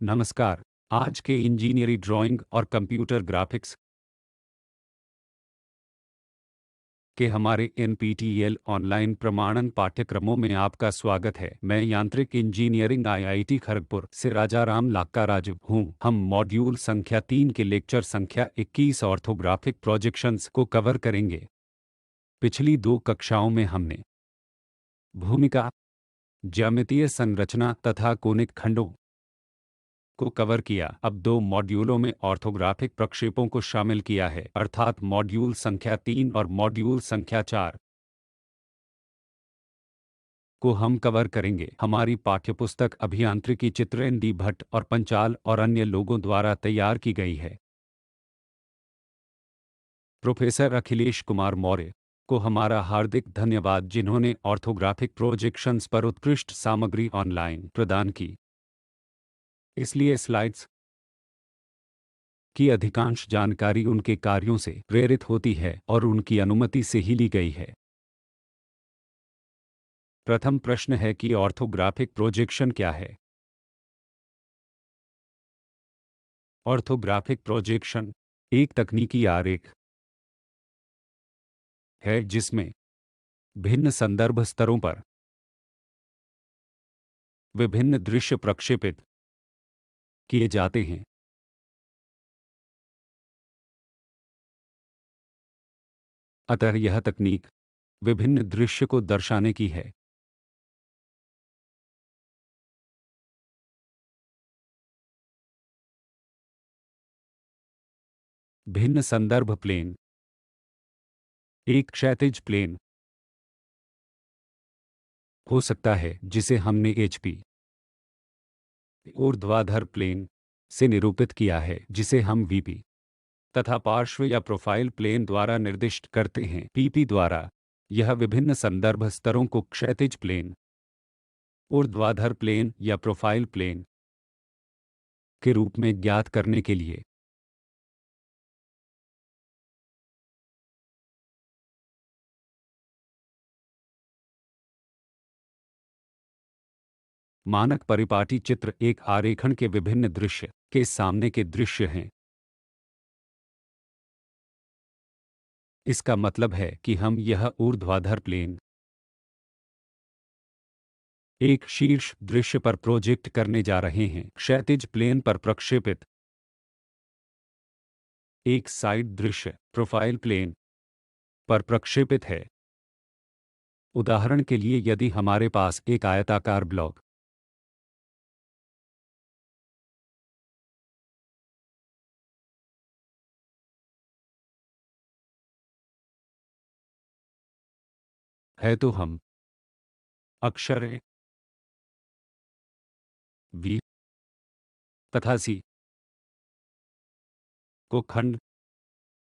नमस्कार। आज के इंजीनियरिंग ड्राइंग और कंप्यूटर ग्राफिक्स के हमारे एनपीटीईएल ऑनलाइन प्रमाणन पाठ्यक्रमों में आपका स्वागत है। मैं यांत्रिक इंजीनियरिंग आईआईटी खड़गपुर से राजाराम लाक्काराजु हूँ। हम मॉड्यूल संख्या 3 के लेक्चर संख्या 21 ऑर्थोग्राफिक प्रोजेक्शंस को कवर करेंगे। पिछली 2 कक्षाओं में हमने भूमिका, ज्यामितीय संरचना तथा कोनिक खंडों को कवर किया। अब 2 मॉड्यूलों में ऑर्थोग्राफिक प्रक्षेपों को शामिल किया है, अर्थात मॉड्यूल संख्या 3 और मॉड्यूल संख्या 4 को हम कवर करेंगे। हमारी पाठ्यपुस्तक अभियांत्रिकी चित्रेन डी भट्ट और पंचाल और अन्य लोगों द्वारा तैयार की गई है। प्रोफेसर अखिलेश कुमार मौर्य को हमारा हार्दिक धन्यवाद, जिन्होंने ऑर्थोग्राफिक प्रोजेक्शंस पर उत्कृष्ट सामग्री ऑनलाइन प्रदान की। इसलिए स्लाइड्स की अधिकांश जानकारी उनके कार्यों से प्रेरित होती है और उनकी अनुमति से ही ली गई है। प्रथम प्रश्न है कि ऑर्थोग्राफिक प्रोजेक्शन क्या है? ऑर्थोग्राफिक प्रोजेक्शन एक तकनीकी आरेख है जिसमें भिन्न संदर्भ स्तरों पर विभिन्न दृश्य प्रक्षेपित किए जाते हैं। अतः यह तकनीक विभिन्न दृश्य को दर्शाने की है। भिन्न संदर्भ प्लेन एक क्षैतिज प्लेन हो सकता है, जिसे हमने एचपी ऊर्ध्वाधर प्लेन से निरूपित किया है, जिसे हम वीपी तथा पार्श्व या प्रोफाइल प्लेन द्वारा निर्दिष्ट करते हैं, पीपी द्वारा। यह विभिन्न संदर्भ स्तरों को क्षैतिज प्लेन, ऊर्ध्वाधर प्लेन या प्रोफाइल प्लेन के रूप में ज्ञात करने के लिए मानक परिपाटी चित्र एक आरेखण के विभिन्न दृश्य के सामने के दृश्य हैं। इसका मतलब है कि हम यह ऊर्ध्वाधर प्लेन एक शीर्ष दृश्य पर प्रोजेक्ट करने जा रहे हैं। क्षैतिज प्लेन पर प्रक्षेपित एक साइड दृश्य प्रोफाइल प्लेन पर प्रक्षेपित है। उदाहरण के लिए, यदि हमारे पास एक आयताकार ब्लॉक है तो हम अक्षर ए, वी तथा सी को खंड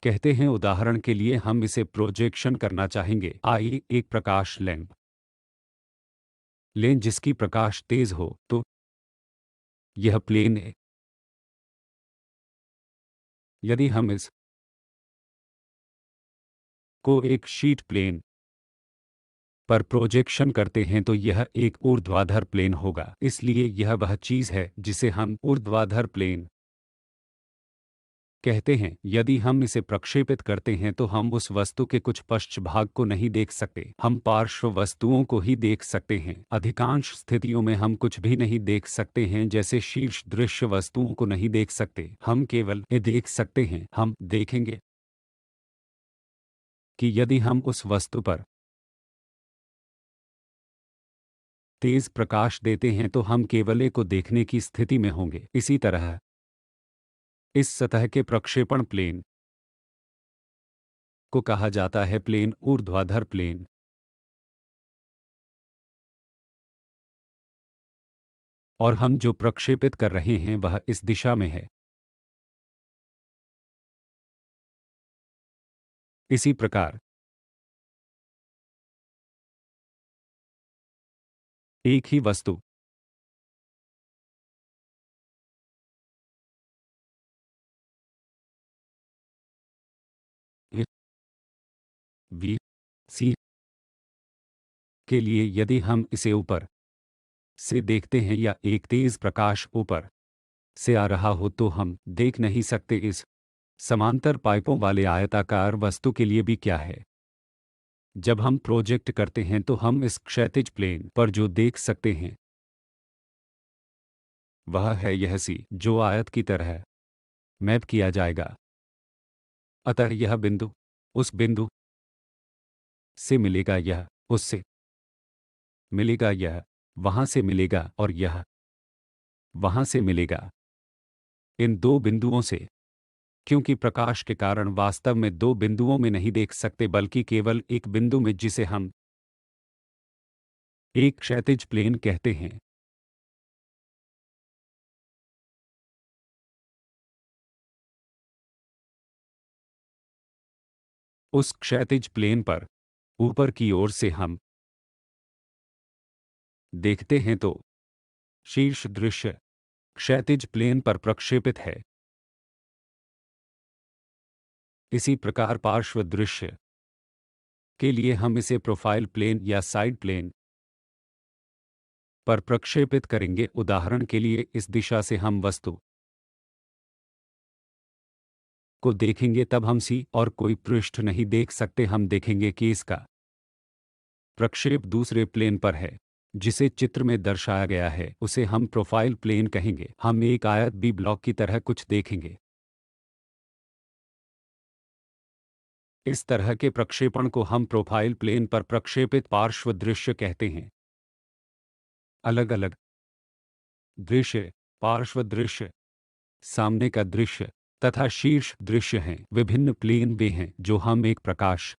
कहते हैं। उदाहरण के लिए, हम इसे प्रोजेक्शन करना चाहेंगे। आइए एक प्रकाश लैंप लें जिसकी प्रकाश तेज हो, तो यह प्लेन है। यदि हम इस को एक शीट प्लेन पर प्रोजेक्शन करते हैं तो यह एक ऊर्ध्वाधर प्लेन होगा। इसलिए यह वह चीज है जिसे हम ऊर्ध्वाधर प्लेन कहते हैं। यदि हम इसे प्रक्षेपित करते हैं तो हम उस वस्तु के कुछ पृष्ठभाग को नहीं देख सकते, हम पार्श्व वस्तुओं को ही देख सकते हैं। अधिकांश स्थितियों में हम कुछ भी नहीं देख सकते हैं, जैसे शीर्ष दृश्य वस्तुओं को नहीं देख सकते, हम केवल ये देख सकते हैं। हम देखेंगे कि यदि हम उस वस्तु पर तेज प्रकाश देते हैं तो हम केवल ए को देखने की स्थिति में होंगे। इसी तरह इस सतह के प्रक्षेपण प्लेन को कहा जाता है प्लेन ऊर्ध्वाधर प्लेन। और हम जो प्रक्षेपित कर रहे हैं वह इस दिशा में है। इसी प्रकार एक ही वस्तु ए, वी सी के लिए, यदि हम इसे ऊपर से देखते हैं या एक तेज प्रकाश ऊपर से आ रहा हो तो हम देख नहीं सकते। इस समांतर पाइपों वाले आयताकार वस्तु के लिए भी क्या है? जब हम प्रोजेक्ट करते हैं तो हम इस क्षैतिज प्लेन पर जो देख सकते हैं वह है यह सी जो आयत की तरह मैप किया जाएगा। अतः यह बिंदु उस बिंदु से मिलेगा, यह उससे मिलेगा, यह वहां से मिलेगा और यह वहां से मिलेगा। इन दो बिंदुओं से, क्योंकि प्रकाश के कारण वास्तव में दो बिंदुओं में नहीं देख सकते बल्कि केवल एक बिंदु में, जिसे हम एक क्षैतिज प्लेन कहते हैं। उस क्षैतिज प्लेन पर ऊपर की ओर से हम देखते हैं तो शीर्ष दृश्य क्षैतिज प्लेन पर प्रक्षेपित है। इसी प्रकार पार्श्व दृश्य के लिए हम इसे प्रोफाइल प्लेन या साइड प्लेन पर प्रक्षेपित करेंगे। उदाहरण के लिए इस दिशा से हम वस्तु को देखेंगे तब हम सी और कोई पृष्ठ नहीं देख सकते। हम देखेंगे कि इसका प्रक्षेप दूसरे प्लेन पर है जिसे चित्र में दर्शाया गया है, उसे हम प्रोफाइल प्लेन कहेंगे। हम एक आयत बी ब्लॉक की तरह कुछ देखेंगे। इस तरह के प्रक्षेपण को हम प्रोफाइल प्लेन पर प्रक्षेपित पार्श्व दृश्य कहते हैं। अलग अलग दृश्य, पार्श्व दृश्य, सामने का दृश्य तथा शीर्ष दृश्य हैं। विभिन्न प्लेन वे हैं जो हम एक प्रकाश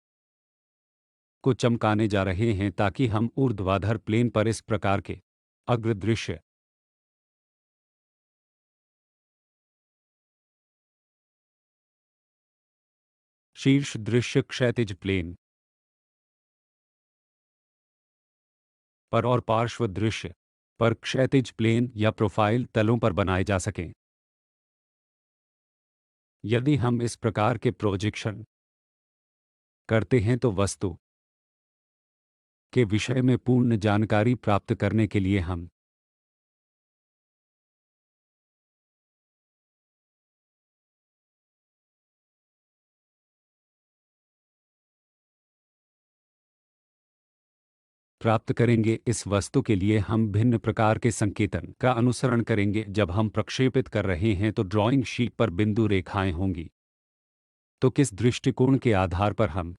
को चमकाने जा रहे हैं ताकि हम ऊर्ध्वाधर प्लेन पर इस प्रकार के अग्र दृश्य शीर्ष दृश्य क्षैतिज प्लेन पर और पार्श्व दृश्य पर क्षैतिज प्लेन या प्रोफाइल तलों पर बनाए जा सकें। यदि हम इस प्रकार के प्रोजेक्शन करते हैं तो वस्तु के विषय में पूर्ण जानकारी प्राप्त करने के लिए हम प्राप्त करेंगे। इस वस्तु के लिए हम भिन्न प्रकार के संकेतन का अनुसरण करेंगे। जब हम प्रक्षेपित कर रहे हैं तो ड्राइंग शीट पर बिंदु रेखाएं होंगी। तो किस दृष्टिकोण के आधार पर हम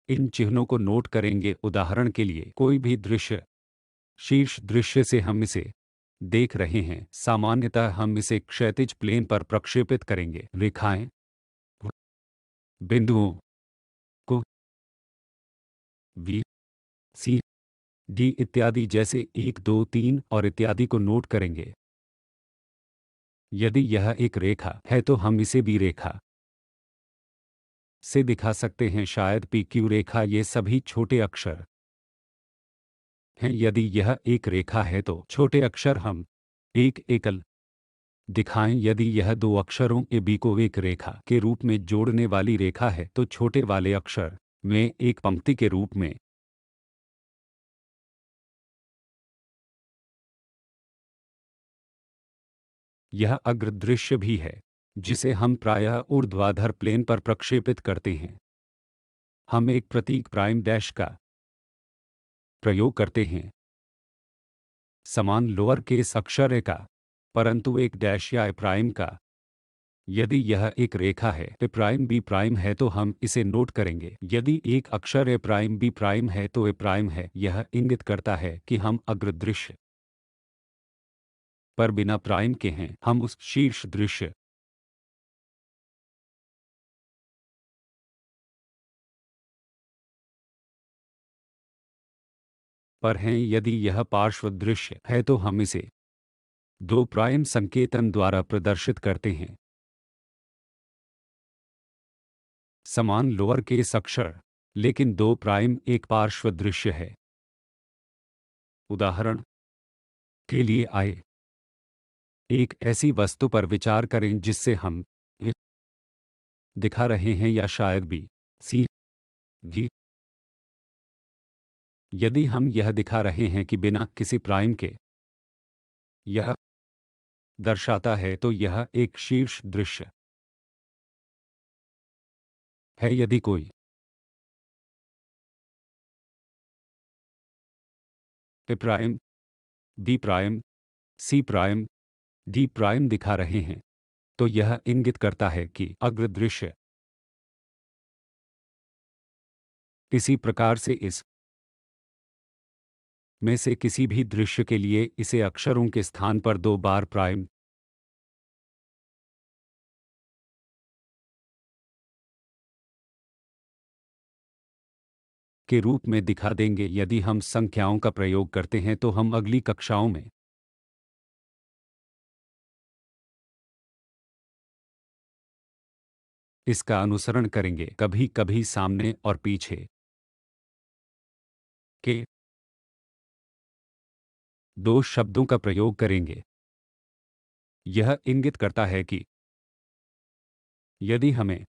इन चिन्हों को नोट करेंगे? उदाहरण के लिए कोई भी दृश्य, शीर्ष दृश्य से हम इसे देख रहे हैं, सामान्यतः हम इसे क्षैतिज प्लेन पर प्रक्षेपित करेंगे। रेखाएं बिंदुओं को वी, सी, डी इत्यादि जैसे 1 2 3 और इत्यादि को नोट करेंगे। यदि यह एक रेखा है तो हम इसे बी रेखा से दिखा सकते हैं, शायद पी क्यू रेखा। ये सभी छोटे अक्षर हैं। यदि यह एक रेखा है तो छोटे अक्षर हम एक एकल दिखाएं। यदि यह दो अक्षरों ए बी को एक रेखा के रूप में जोड़ने वाली रेखा है तो छोटे वाले अक्षर में एक पंक्ति के रूप में यह अग्र दृश्य भी है जिसे हम प्रायः ऊर्ध्वाधर प्लेन पर प्रक्षेपित करते हैं। हम एक प्रतीक प्राइम डैश का प्रयोग करते हैं, समान लोअर केस अक्षर ए का, परंतु एक डैश या ए प्राइम का। यदि यह एक रेखा है ए प्राइम बी प्राइम है तो हम इसे नोट करेंगे। यदि एक अक्षर ए प्राइम बी प्राइम है तो ए प्राइम है। यह इंगित करता है कि हम अग्र दृश्य पर बिना प्राइम के हैं। हम उस शीर्ष दृश्य पर हैं। यदि यह पार्श्व दृश्य है तो हम इसे दो प्राइम संकेतन द्वारा प्रदर्शित करते हैं, समान लोअर केस अक्षर, लेकिन दो प्राइम एक पार्श्व दृश्य है। उदाहरण के लिए आए एक ऐसी वस्तु पर विचार करें जिससे हम ए दिखा रहे हैं या शायद बी, सी, डी। यदि हम यह दिखा रहे हैं कि बिना किसी प्राइम के यह दर्शाता है तो यह एक शीर्ष दृश्य है। यदि कोई ए prime, B prime, C prime, D prime दिखा रहे हैं तो यह इंगित करता है कि अग्र दृश्य इसी प्रकार से इस में से किसी भी दृश्य के लिए इसे अक्षरों के स्थान पर 2 बार प्राइम के रूप में दिखा देंगे। यदि हम संख्याओं का प्रयोग करते हैं तो हम अगली कक्षाओं में इसका अनुसरण करेंगे। कभी कभी सामने और पीछे के 2 शब्दों का प्रयोग करेंगे। यह इंगित करता है कि यदि हमें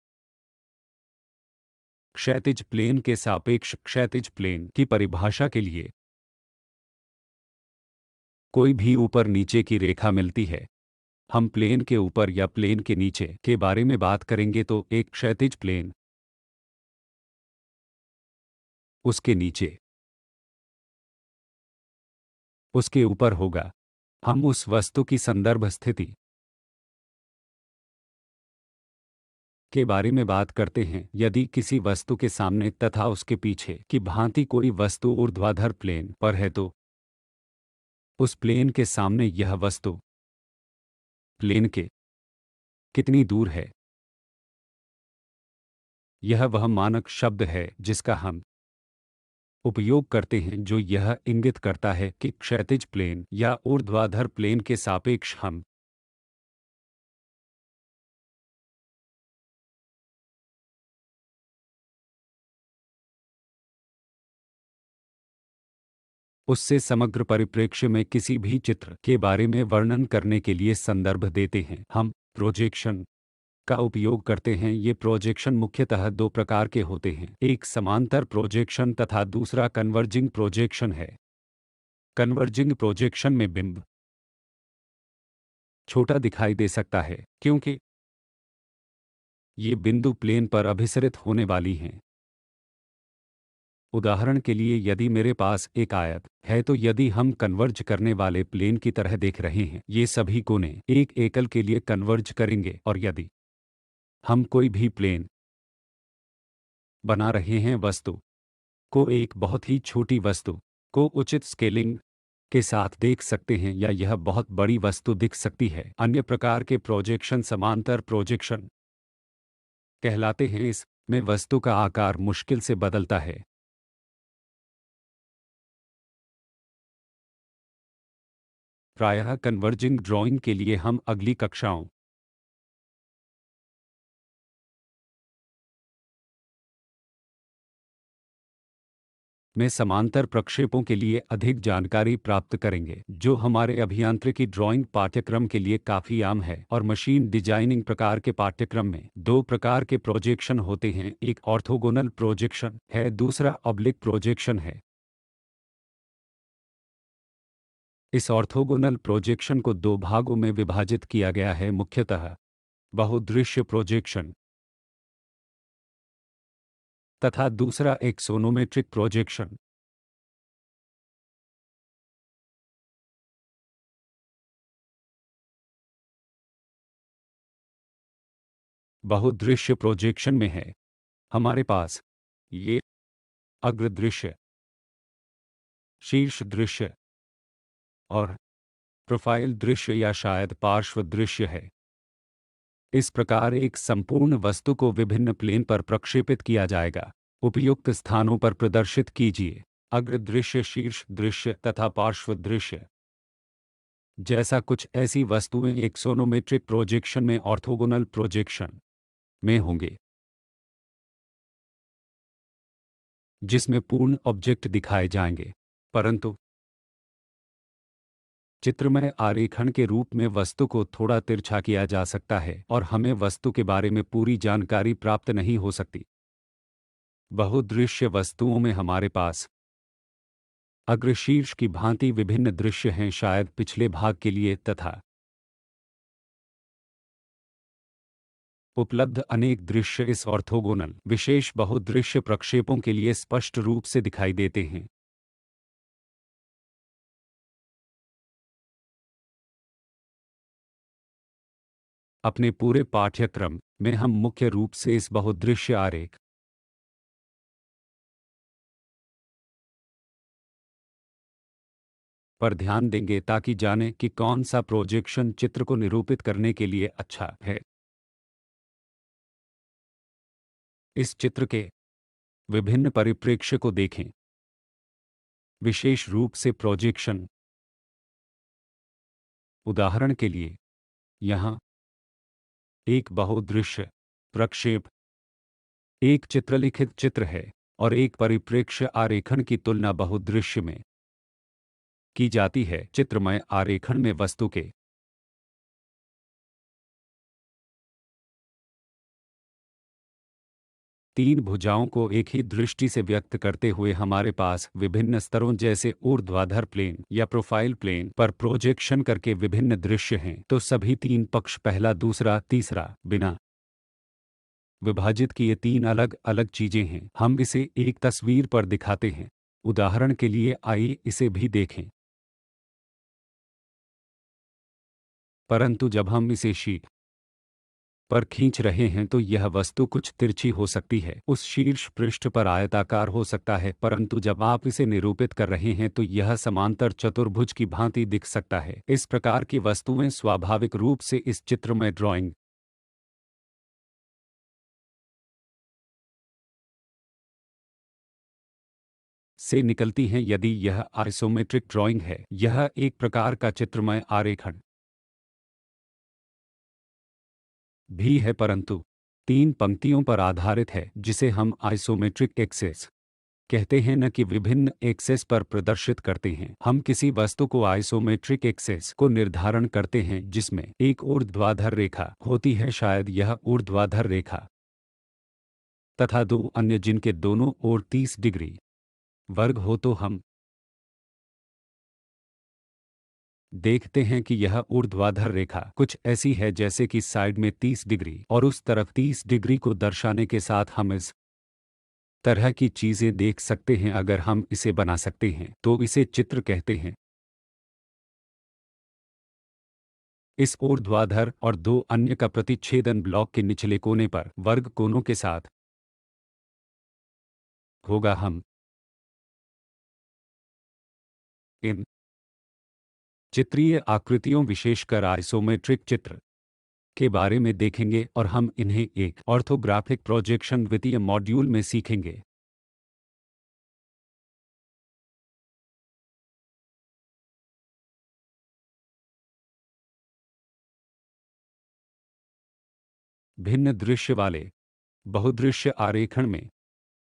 क्षैतिज प्लेन के सापेक्ष क्षैतिज प्लेन की परिभाषा के लिए कोई भी ऊपर नीचे की रेखा मिलती है, हम प्लेन के ऊपर या प्लेन के नीचे के बारे में बात करेंगे तो एक क्षैतिज प्लेन उसके नीचे उसके ऊपर होगा। हम उस वस्तु की संदर्भ स्थिति के बारे में बात करते हैं। यदि किसी वस्तु के सामने तथा उसके पीछे की भांति कोई वस्तु ऊर्ध्वाधर प्लेन पर है तो उस प्लेन के सामने यह वस्तु प्लेन के कितनी दूर है, यह वह मानक शब्द है जिसका हम उपयोग करते हैं, जो यह इंगित करता है कि क्षैतिज प्लेन या ऊर्ध्वाधर प्लेन के सापेक्ष हम उससे समग्र परिप्रेक्ष्य में किसी भी चित्र के बारे में वर्णन करने के लिए संदर्भ देते हैं। हम प्रोजेक्शन का उपयोग करते हैं। ये प्रोजेक्शन मुख्यतः 2 प्रकार के होते हैं, एक समांतर प्रोजेक्शन तथा दूसरा कन्वर्जिंग प्रोजेक्शन है। कन्वर्जिंग प्रोजेक्शन में बिंब छोटा दिखाई दे सकता है क्योंकि ये बिंदु प्लेन पर अभिसरित होने वाली हैं। उदाहरण के लिए यदि मेरे पास एक आयत है तो यदि हम कन्वर्ज करने वाले प्लेन की तरह देख रहे हैं, ये सभी कोने एक एकल के लिए कन्वर्ज करेंगे। और यदि हम कोई भी प्लेन बना रहे हैं, वस्तु को एक बहुत ही छोटी वस्तु को उचित स्केलिंग के साथ देख सकते हैं या यह बहुत बड़ी वस्तु दिख सकती है। अन्य प्रकार के प्रोजेक्शन समांतर प्रोजेक्शन कहलाते हैं। इस में वस्तु का आकार मुश्किल से बदलता है। प्रायः कन्वर्जिंग ड्राइंग के लिए हम अगली कक्षाओं में समांतर प्रक्षेपों के लिए अधिक जानकारी प्राप्त करेंगे, जो हमारे अभियांत्रिकी ड्राइंग पाठ्यक्रम के लिए काफ़ी आम है। और मशीन डिजाइनिंग प्रकार के पाठ्यक्रम में 2 प्रकार के प्रोजेक्शन होते हैं, एक ऑर्थोगोनल प्रोजेक्शन है, दूसरा ऑब्लिक प्रोजेक्शन है। इस ऑर्थोगोनल प्रोजेक्शन को 2 भागों में विभाजित किया गया है, मुख्यतः बहुदृश्य प्रोजेक्शन तथा दूसरा एक्सोनोमेट्रिक प्रोजेक्शन। बहुदृश्य प्रोजेक्शन में है हमारे पास ये अग्र दृश्य, शीर्ष दृश्य और प्रोफाइल दृश्य या शायद पार्श्व दृश्य है। इस प्रकार एक संपूर्ण वस्तु को विभिन्न प्लेन पर प्रक्षेपित किया जाएगा। उपयुक्त स्थानों पर प्रदर्शित कीजिए अग्र दृश्य, शीर्ष दृश्य तथा पार्श्व दृश्य। जैसा कुछ ऐसी वस्तुएं एक्सोनोमेट्रिक प्रोजेक्शन में ऑर्थोगोनल प्रोजेक्शन में होंगे, जिसमें पूर्ण ऑब्जेक्ट दिखाए जाएंगे, परंतु चित्रमय आरेखण के रूप में वस्तु को थोड़ा तिरछा किया जा सकता है और हमें वस्तु के बारे में पूरी जानकारी प्राप्त नहीं हो सकती। बहुदृश्य वस्तुओं में हमारे पास अग्र शीर्ष की भांति विभिन्न दृश्य हैं, शायद पिछले भाग के लिए तथा उपलब्ध अनेक दृश्य इस ऑर्थोगोनल विशेष बहुदृश्य प्रक्षेपों के लिए स्पष्ट रूप से दिखाई देते हैं। अपने पूरे पाठ्यक्रम में हम मुख्य रूप से इस बहुदृश्य आरेख पर ध्यान देंगे ताकि जानें कि कौन सा प्रोजेक्शन चित्र को निरूपित करने के लिए अच्छा है। इस चित्र के विभिन्न परिप्रेक्ष्य को देखें, विशेष रूप से प्रोजेक्शन। उदाहरण के लिए, यहाँ एक बहुदृश्य प्रक्षेप, एक चित्रलिखित चित्र है और एक परिप्रेक्ष्य आरेखण की तुलना बहुदृश्य में की जाती है। चित्रमय आरेखण में वस्तु के तीन भुजाओं को एक ही दृष्टि से व्यक्त करते हुए हमारे पास विभिन्न स्तरों जैसे ऊर्ध्वाधर प्लेन या प्रोफाइल प्लेन पर प्रोजेक्शन करके विभिन्न दृश्य हैं, तो सभी तीन पक्ष पहला दूसरा तीसरा बिना विभाजित किए तीन अलग अलग चीजें हैं। हम इसे एक तस्वीर पर दिखाते हैं। उदाहरण के लिए आइए इसे भी देखें। परंतु जब हम इसे शीट पर खींच रहे हैं तो यह वस्तु कुछ तिरछी हो सकती है, उस शीर्ष पृष्ठ पर आयताकार हो सकता है, परंतु जब आप इसे निरूपित कर रहे हैं तो यह समांतर चतुर्भुज की भांति दिख सकता है। इस प्रकार की वस्तुएं स्वाभाविक रूप से इस चित्र में ड्राइंग से निकलती हैं। यदि यह आइसोमेट्रिक ड्राइंग है, यह एक प्रकार का चित्रमय आरेखण भी है, परंतु तीन पंक्तियों पर आधारित है, जिसे हम आइसोमेट्रिक एक्सेस कहते हैं, न कि विभिन्न एक्सेस पर प्रदर्शित करते हैं। हम किसी वस्तु को आइसोमेट्रिक एक्सेस को निर्धारण करते हैं जिसमें एक ऊर्ध्वाधर रेखा होती है, शायद यह ऊर्ध्वाधर रेखा, तथा दो अन्य जिनके दोनों ओर 30 डिग्री वर्ग हो, तो हम देखते हैं कि यह ऊर्ध्वाधर रेखा कुछ ऐसी है जैसे कि साइड में 30 डिग्री और उस तरफ 30 डिग्री को दर्शाने के साथ हम इस तरह की चीजें देख सकते हैं। अगर हम इसे बना सकते हैं तो इसे चित्र कहते हैं। इस ऊर्ध्वाधर और दो अन्य का प्रतिच्छेदन ब्लॉक के निचले कोने पर वर्ग कोनों के साथ होगा। हम इन चित्रीय आकृतियों, विशेषकर आइसोमेट्रिक चित्र के बारे में देखेंगे और हम इन्हें एक ऑर्थोग्राफिक प्रोजेक्शन द्वितीय मॉड्यूल में सीखेंगे। भिन्न दृश्य वाले बहुदृश्य आरेखण में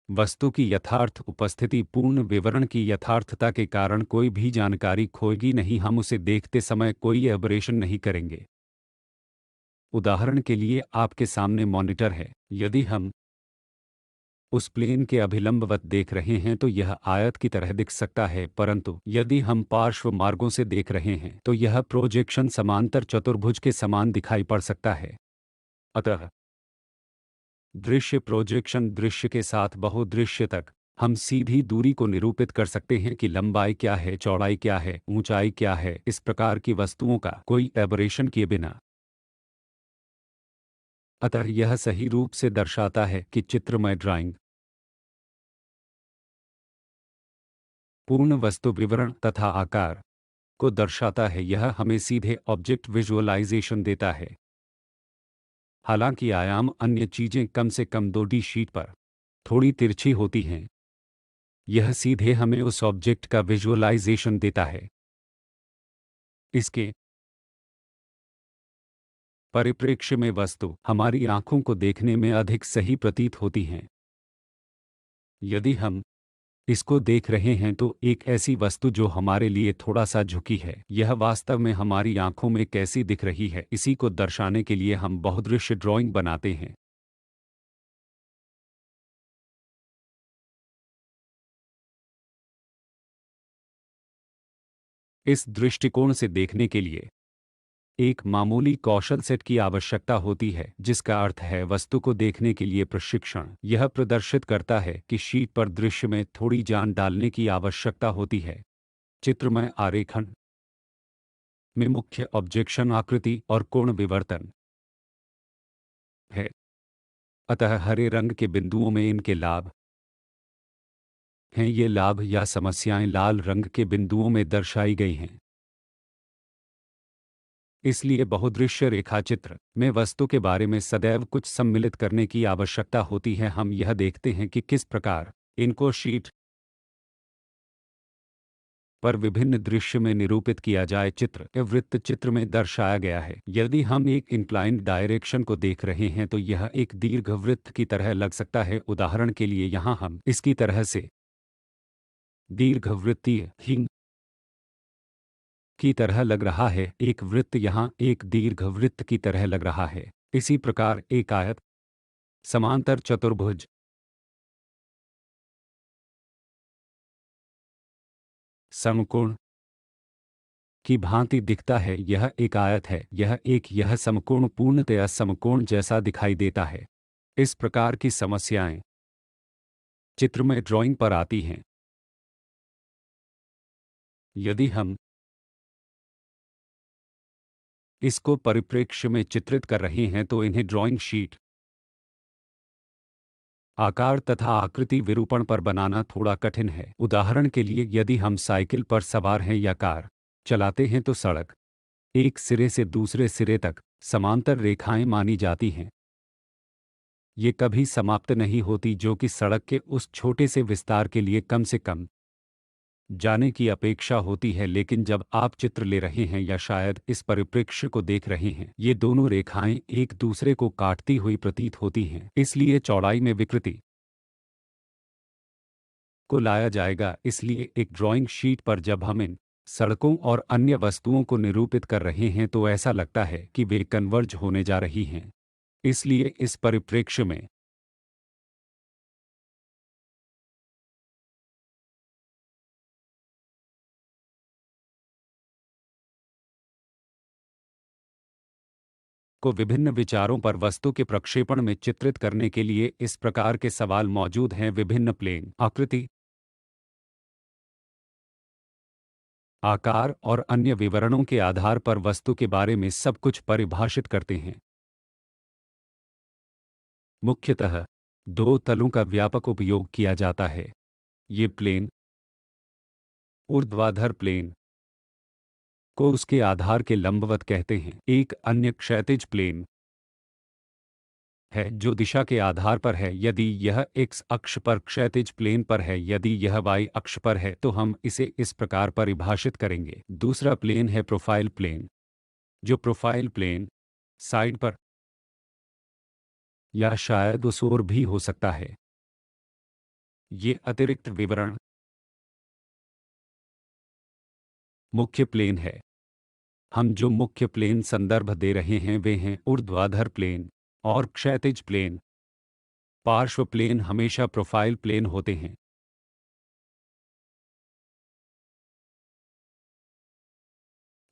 वस्तु की यथार्थ उपस्थिति पूर्ण विवरण की यथार्थता के कारण कोई भी जानकारी खोएगी नहीं। हम उसे देखते समय कोई एबरेशन नहीं करेंगे। उदाहरण के लिए आपके सामने मॉनिटर है। यदि हम उस प्लेन के अभिलंबवत देख रहे हैं तो यह आयत की तरह दिख सकता है, परंतु यदि हम पार्श्व मार्गों से देख रहे हैं तो यह प्रोजेक्शन समांतर चतुर्भुज के समान दिखाई पड़ सकता है। अतः दृश्य प्रोजेक्शन दृश्य के साथ बहुदृश्य तक हम सीधी दूरी को निरूपित कर सकते हैं कि लंबाई क्या है, चौड़ाई क्या है, ऊंचाई क्या है, इस प्रकार की वस्तुओं का कोई एबरेशन किए बिना। अतः यह सही रूप से दर्शाता है कि चित्रमय ड्राइंग पूर्ण वस्तु विवरण तथा आकार को दर्शाता है। यह हमें सीधे ऑब्जेक्ट विजुअलाइजेशन देता है। हालांकि आयाम अन्य चीजें कम से कम 2D शीट पर थोड़ी तिरछी होती हैं, यह सीधे हमें उस ऑब्जेक्ट का विजुअलाइजेशन देता है। इसके परिप्रेक्ष्य में वस्तु हमारी आंखों को देखने में अधिक सही प्रतीत होती हैं। यदि हम इसको देख रहे हैं तो एक ऐसी वस्तु जो हमारे लिए थोड़ा सा झुकी है, यह वास्तव में हमारी आंखों में कैसी दिख रही है, इसी को दर्शाने के लिए हम बहुदृश्य ड्राइंग बनाते हैं। इस दृष्टिकोण से देखने के लिए एक मामूली कौशल सेट की आवश्यकता होती है, जिसका अर्थ है वस्तु को देखने के लिए प्रशिक्षण। यह प्रदर्शित करता है कि शीट पर दृश्य में थोड़ी जान डालने की आवश्यकता होती है। चित्रमय आरेखन में मुख्य ऑब्जेक्शन आकृति और कोण विवर्तन है, अतः हरे रंग के बिंदुओं में इनके लाभ हैं। ये लाभ या समस्याएं लाल रंग के बिंदुओं में दर्शाई गई हैं। इसलिए बहुदृश्य रेखाचित्र में वस्तु के बारे में सदैव कुछ सम्मिलित करने की आवश्यकता होती है। हम यह देखते हैं कि किस प्रकार इनको शीट पर विभिन्न दृश्य में निरूपित किया जाए। चित्र या वृत्त चित्र में दर्शाया गया है। यदि हम एक इंक्लाइंड डायरेक्शन को देख रहे हैं तो यह एक दीर्घवृत्त की तरह लग सकता है। उदाहरण के लिए यहाँ हम इसकी तरह से दीर्घवृत्तीय हिंग की तरह लग रहा है। एक वृत्त यहाँ एक दीर्घवृत्त की तरह लग रहा है। इसी प्रकार एक आयत समांतर चतुर्भुज समकोण की भांति दिखता है। यह एक आयत है, यह समकोण पूर्णतया समकोण जैसा दिखाई देता है। इस प्रकार की समस्याएं चित्र में ड्राइंग पर आती हैं। यदि हम इसको परिप्रेक्ष्य में चित्रित कर रहे हैं तो इन्हें ड्राइंग शीट आकार तथा आकृति विरूपण पर बनाना थोड़ा कठिन है। उदाहरण के लिए यदि हम साइकिल पर सवार हैं या कार चलाते हैं तो सड़क एक सिरे से दूसरे सिरे तक समांतर रेखाएं मानी जाती हैं। ये कभी समाप्त नहीं होती, जो कि सड़क के उस छोटे से विस्तार के लिए कम से कम जाने की अपेक्षा होती है। लेकिन जब आप चित्र ले रहे हैं या शायद इस परिप्रेक्ष्य को देख रहे हैं, ये दोनों रेखाएं एक दूसरे को काटती हुई प्रतीत होती हैं। इसलिए चौड़ाई में विकृति को लाया जाएगा। इसलिए एक ड्राइंग शीट पर जब हम इन सड़कों और अन्य वस्तुओं को निरूपित कर रहे हैं तो ऐसा लगता है कि वे कन्वर्ज होने जा रही हैं। इसलिए इस परिप्रेक्ष्य में को विभिन्न विचारों पर वस्तु के प्रक्षेपण में चित्रित करने के लिए इस प्रकार के सवाल मौजूद हैं। विभिन्न प्लेन आकृति आकार और अन्य विवरणों के आधार पर वस्तु के बारे में सब कुछ परिभाषित करते हैं। मुख्यतः दो तलों का व्यापक उपयोग किया जाता है। ये प्लेन ऊर्ध्वाधर प्लेन को उसके आधार के लंबवत कहते हैं। एक अन्य क्षैतिज प्लेन है जो दिशा के आधार पर है। यदि यह एक्स अक्ष पर क्षैतिज प्लेन पर है, यदि यह वाई अक्ष पर है तो हम इसे इस प्रकार परिभाषित करेंगे। दूसरा प्लेन है प्रोफाइल प्लेन, जो प्रोफाइल प्लेन साइड पर या शायद उस ओर भी हो सकता है। ये अतिरिक्त विवरण मुख्य प्लेन है। हम जो मुख्य प्लेन संदर्भ दे रहे हैं वे हैं ऊर्ध्वाधर प्लेन और क्षैतिज प्लेन। पार्श्व प्लेन हमेशा प्रोफाइल प्लेन होते हैं।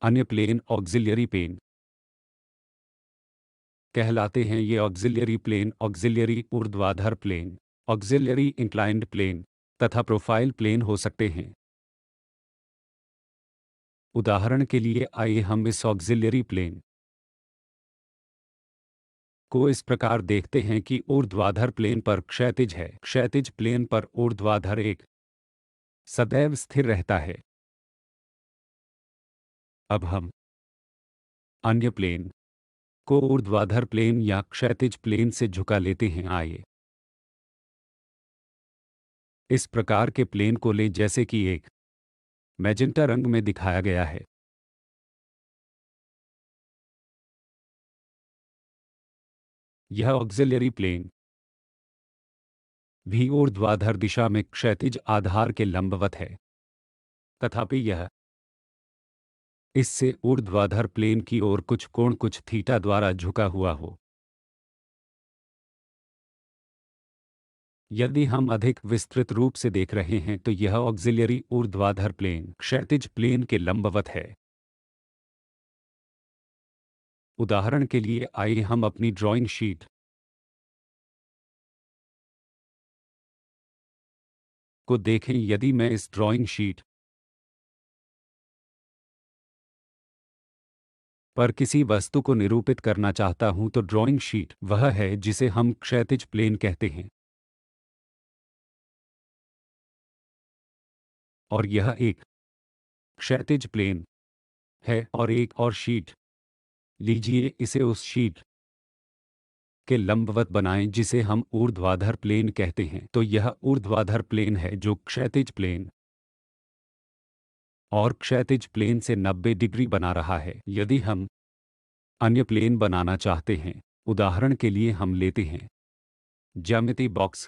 अन्य प्लेन ऑक्सिलियरी प्लेन कहलाते हैं। ये ऑक्सिलियरी प्लेन ऑक्सिलियरी ऊर्ध्वाधर प्लेन, ऑक्सिलियरी इंक्लाइंड प्लेन तथा प्रोफाइल प्लेन हो सकते हैं। उदाहरण के लिए आइए हम इस ऑक्सिलियरी प्लेन को इस प्रकार देखते हैं कि ऊर्ध्वाधर प्लेन पर क्षैतिज है, क्षैतिज प्लेन पर ऊर्ध्वाधर एक सदैव स्थिर रहता है। अब हम अन्य प्लेन को ऊर्ध्वाधर प्लेन या क्षैतिज प्लेन से झुका लेते हैं। आइए इस प्रकार के प्लेन को लें जैसे कि एक मैजेंटा रंग में दिखाया गया है। यह ऑक्सिलियरी प्लेन भी ऊर्ध्वाधर दिशा में क्षैतिज आधार के लंबवत है, तथापि यह इससे ऊर्ध्वाधर प्लेन की ओर कुछ कोण कुछ थीटा द्वारा झुका हुआ हो। यदि हम अधिक विस्तृत रूप से देख रहे हैं तो यह ऑक्सिलियरी ऊर्ध्वाधर प्लेन क्षैतिज प्लेन के लंबवत है। उदाहरण के लिए आइए हम अपनी ड्राइंग शीट को देखें। यदि मैं इस ड्राइंग शीट पर किसी वस्तु को निरूपित करना चाहता हूं तो ड्राइंग शीट वह है जिसे हम क्षैतिज प्लेन कहते हैं, और यह एक क्षैतिज प्लेन है। और एक और शीट लीजिए, इसे उस शीट के लंबवत बनाएं जिसे हम ऊर्ध्वाधर प्लेन कहते हैं। तो यह ऊर्ध्वाधर प्लेन है जो क्षैतिज प्लेन और क्षैतिज प्लेन से 90 डिग्री बना रहा है। यदि हम अन्य प्लेन बनाना चाहते हैं, उदाहरण के लिए हम लेते हैं ज्यामिति बॉक्स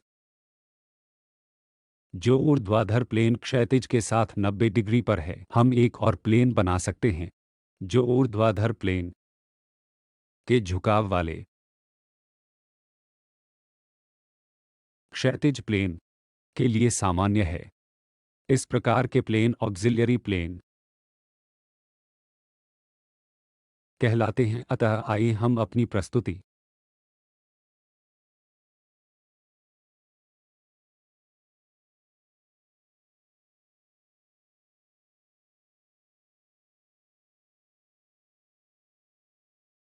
जो ऊर्ध्वाधर प्लेन क्षैतिज के साथ 90 डिग्री पर है। हम एक और प्लेन बना सकते हैं जो ऊर्ध्वाधर प्लेन के झुकाव वाले क्षैतिज प्लेन के लिए सामान्य है। इस प्रकार के प्लेन ऑक्सिलियरी प्लेन कहलाते हैं। अतः आइए हम अपनी प्रस्तुति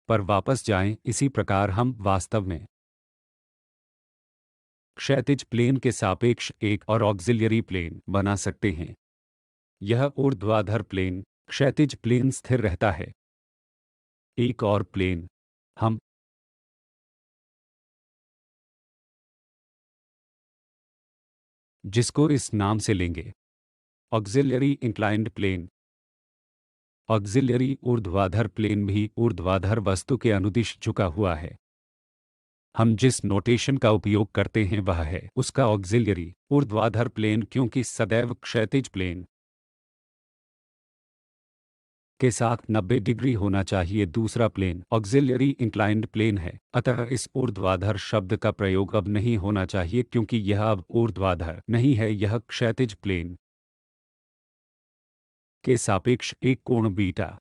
पर वापस जाएं। इसी प्रकार हम वास्तव में क्षैतिज प्लेन के सापेक्ष एक और ऑक्सिलियरी प्लेन बना सकते हैं। यह ऊर्ध्वाधर प्लेन क्षैतिज प्लेन स्थिर रहता है। एक और प्लेन हम जिसको इस नाम से लेंगे ऑक्सिलियरी इंक्लाइंड प्लेन। ऑक्सिलियरी ऊर्ध्वाधर प्लेन भी ऊर्ध्वाधर वस्तु के अनुदिश झुका हुआ है। हम जिस नोटेशन का उपयोग करते हैं वह है उसका ऑक्सिलियरी ऊर्ध्वाधर प्लेन, क्योंकि सदैव क्षैतिज प्लेन के साथ 90 डिग्री होना चाहिए। दूसरा प्लेन ऑक्सिलियरी इंक्लाइंड प्लेन है। अतः इस ऊर्ध्वाधर शब्द का प्रयोग अब नहीं होना चाहिए क्योंकि यह अब ऊर्ध्वाधर नहीं है, यह क्षैतिज प्लेन के सापेक्ष एक कोण बीटा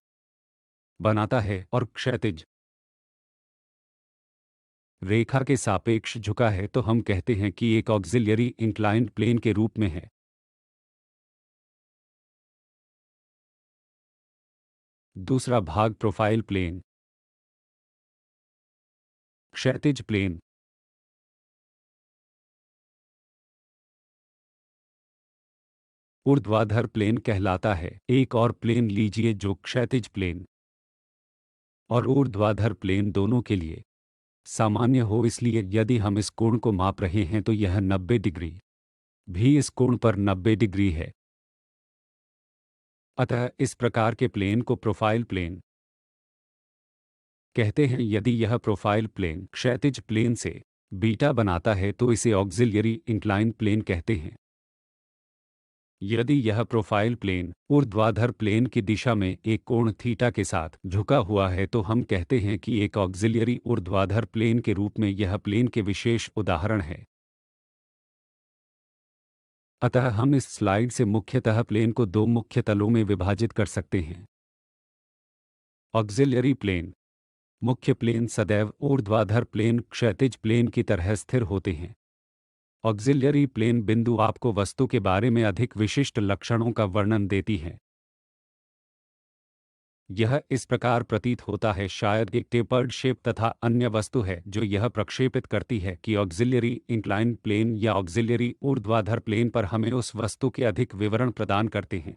बनाता है और क्षैतिज रेखा के सापेक्ष झुका है। तो हम कहते हैं कि एक ऑक्सिलियरी इंक्लाइंड प्लेन के रूप में है। दूसरा भाग प्रोफाइल प्लेन क्षैतिज प्लेन ऊर्ध्वाधर प्लेन कहलाता है। एक और प्लेन लीजिए जो क्षैतिज प्लेन और ऊर्ध्वाधर प्लेन दोनों के लिए सामान्य हो। इसलिए यदि हम इस कोण को माप रहे हैं तो यह 90 डिग्री भी इस कोण पर 90 डिग्री है। अतः इस प्रकार के प्लेन को प्रोफाइल प्लेन कहते हैं। यदि यह प्रोफाइल प्लेन क्षैतिज प्लेन से बीटा बनाता है तो इसे ऑक्सिलियरी इंक्लाइंड प्लेन कहते हैं। यदि यह प्रोफाइल प्लेन ऊर्ध्वाधर प्लेन की दिशा में एक कोण थीटा के साथ झुका हुआ है तो हम कहते हैं कि एक ऑक्सिलियरी ऊर्ध्वाधर प्लेन के रूप में यह प्लेन के विशेष उदाहरण है। अतः हम इस स्लाइड से मुख्यतः प्लेन को दो मुख्य तलों में विभाजित कर सकते हैं। ऑक्सिलियरी प्लेन मुख्य प्लेन सदैव ऊर्ध्वाधर प्लेन क्षैतिज प्लेन की तरह स्थिर होते हैं। ऑक्सिलियरी प्लेन बिंदु आपको वस्तु के बारे में अधिक विशिष्ट लक्षणों का वर्णन देती है। यह इस प्रकार प्रतीत होता है शायद एक टेपर्ड शेप तथा अन्य वस्तु है जो यह प्रक्षेपित करती है कि ऑक्सिलियरी इंक्लाइंड प्लेन या ऑक्सिलियरी ऊर्ध्वाधर प्लेन पर हमें उस वस्तु के अधिक विवरण प्रदान करते हैं।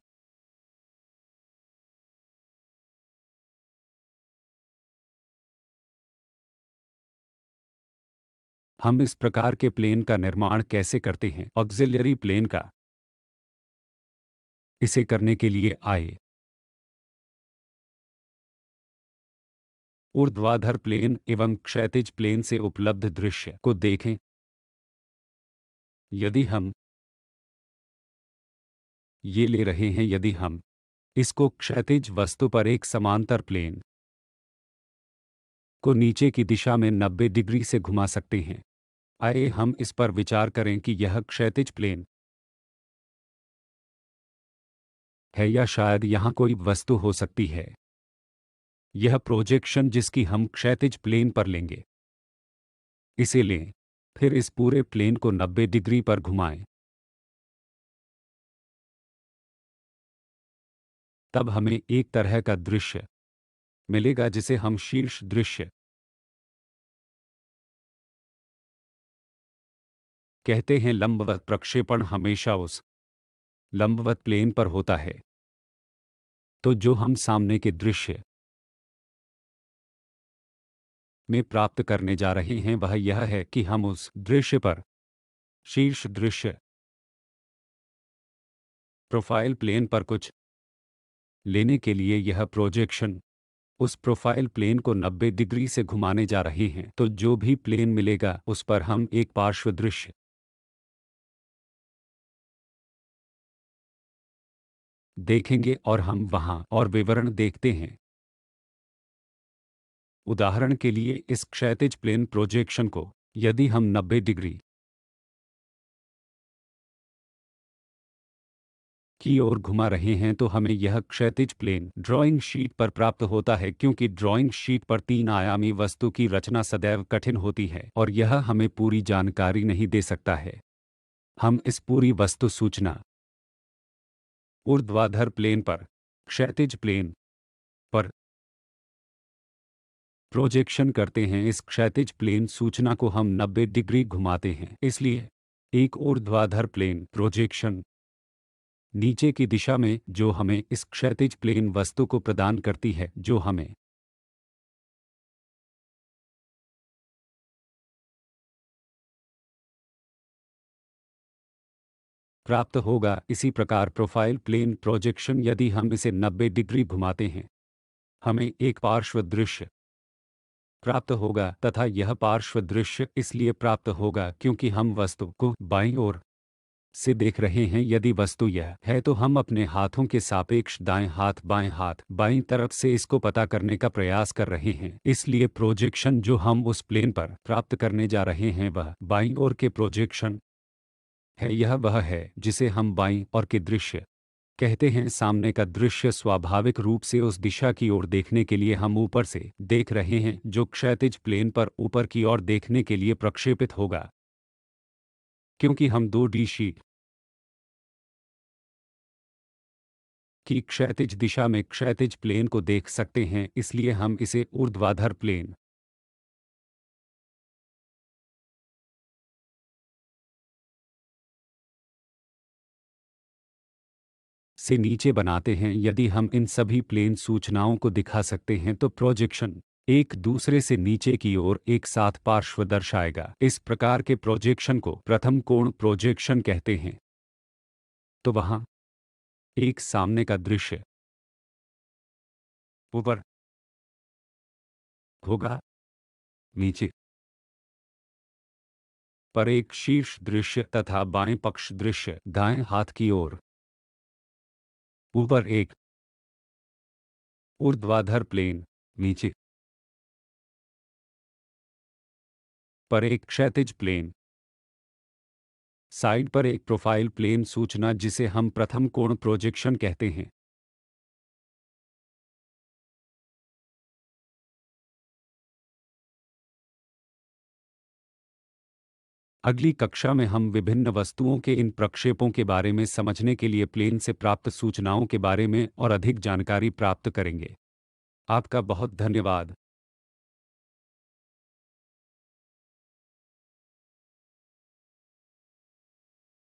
हम इस प्रकार के प्लेन का निर्माण कैसे करते हैं ऑक्सिलियरी प्लेन का? इसे करने के लिए आइए ऊर्ध्वाधर प्लेन एवं क्षैतिज प्लेन से उपलब्ध दृश्य को देखें। यदि हम ये ले रहे हैं, यदि हम इसको क्षैतिज वस्तु पर एक समांतर प्लेन को नीचे की दिशा में 90 डिग्री से घुमा सकते हैं। आइए हम इस पर विचार करें कि यह क्षैतिज प्लेन है या शायद यहाँ कोई वस्तु हो सकती है। यह प्रोजेक्शन जिसकी हम क्षैतिज प्लेन पर लेंगे, इसे लें, फिर इस पूरे प्लेन को 90 डिग्री पर घुमाएं। तब हमें एक तरह का दृश्य मिलेगा जिसे हम शीर्ष दृश्य कहते हैं। लंबवत प्रक्षेपण हमेशा उस लंबवत प्लेन पर होता है। तो जो हम सामने के दृश्य में प्राप्त करने जा रहे हैं वह यह है कि हम उस दृश्य पर शीर्ष दृश्य प्रोफाइल प्लेन पर कुछ लेने के लिए यह प्रोजेक्शन उस प्रोफाइल प्लेन को 90 डिग्री से घुमाने जा रहे हैं। तो जो भी प्लेन मिलेगा उस पर हम एक पार्श्व दृश्य देखेंगे और हम वहां और विवरण देखते हैं। उदाहरण के लिए इस क्षैतिज प्लेन प्रोजेक्शन को यदि हम 90 डिग्री की ओर घुमा रहे हैं तो हमें यह क्षैतिज प्लेन ड्राइंग शीट पर प्राप्त होता है, क्योंकि ड्राइंग शीट पर 3 आयामी वस्तु की रचना सदैव कठिन होती है और यह हमें पूरी जानकारी नहीं दे सकता है। हम इस पूरी वस्तु सूचना ऊर्ध्वाधर प्लेन पर क्षैतिज प्लेन पर प्रोजेक्शन करते हैं। इस क्षैतिज प्लेन सूचना को हम 90 डिग्री घुमाते हैं। इसलिए एक ऊर्ध्वाधर प्लेन प्रोजेक्शन नीचे की दिशा में जो हमें इस क्षैतिज प्लेन वस्तु को प्रदान करती है, जो हमें प्राप्त होगा। इसी प्रकार प्रोफाइल प्लेन प्रोजेक्शन यदि हम इसे 90 डिग्री घुमाते हैं, हमें एक पार्श्व दृश्य प्राप्त होगा तथा यह पार्श्व दृश्य इसलिए प्राप्त होगा क्योंकि हम वस्तु को बाईं ओर से देख रहे हैं। यदि वस्तु यह है तो हम अपने हाथों के सापेक्ष दाएं हाथ बाईं तरफ से इसको पता करने का प्रयास कर रहे हैं। इसलिए प्रोजेक्शन जो हम उस प्लेन पर प्राप्त करने जा रहे हैं वह बाईं ओर के प्रोजेक्शन है। यह वह है जिसे हम बाईं ओर के दृश्य कहते हैं। सामने का दृश्य स्वाभाविक रूप से उस दिशा की ओर देखने के लिए हम ऊपर से देख रहे हैं, जो क्षैतिज प्लेन पर ऊपर की ओर देखने के लिए प्रक्षेपित होगा। क्योंकि हम 2D शीट की क्षैतिज दिशा में क्षैतिज प्लेन को देख सकते हैं, इसलिए हम इसे ऊर्ध्वाधर प्लेन से नीचे बनाते हैं। यदि हम इन सभी प्लेन सूचनाओं को दिखा सकते हैं तो प्रोजेक्शन एक दूसरे से नीचे की ओर एक साथ पार्श्व दर्शाएगा। इस प्रकार के प्रोजेक्शन को प्रथम कोण प्रोजेक्शन कहते हैं। तो वहां एक सामने का दृश्य ऊपर होगा, नीचे पर एक शीर्ष दृश्य तथा बाएं पक्ष दृश्य दाएं हाथ की ओर ऊपर एक ऊर्ध्वाधर प्लेन, नीचे पर एक क्षैतिज प्लेन, साइड पर एक प्रोफाइल प्लेन सूचना जिसे हम प्रथम कोण प्रोजेक्शन कहते हैं। अगली कक्षा में हम विभिन्न वस्तुओं के इन प्रक्षेपों के बारे में समझने के लिए प्लेन से प्राप्त सूचनाओं के बारे में और अधिक जानकारी प्राप्त करेंगे। आपका बहुत धन्यवाद।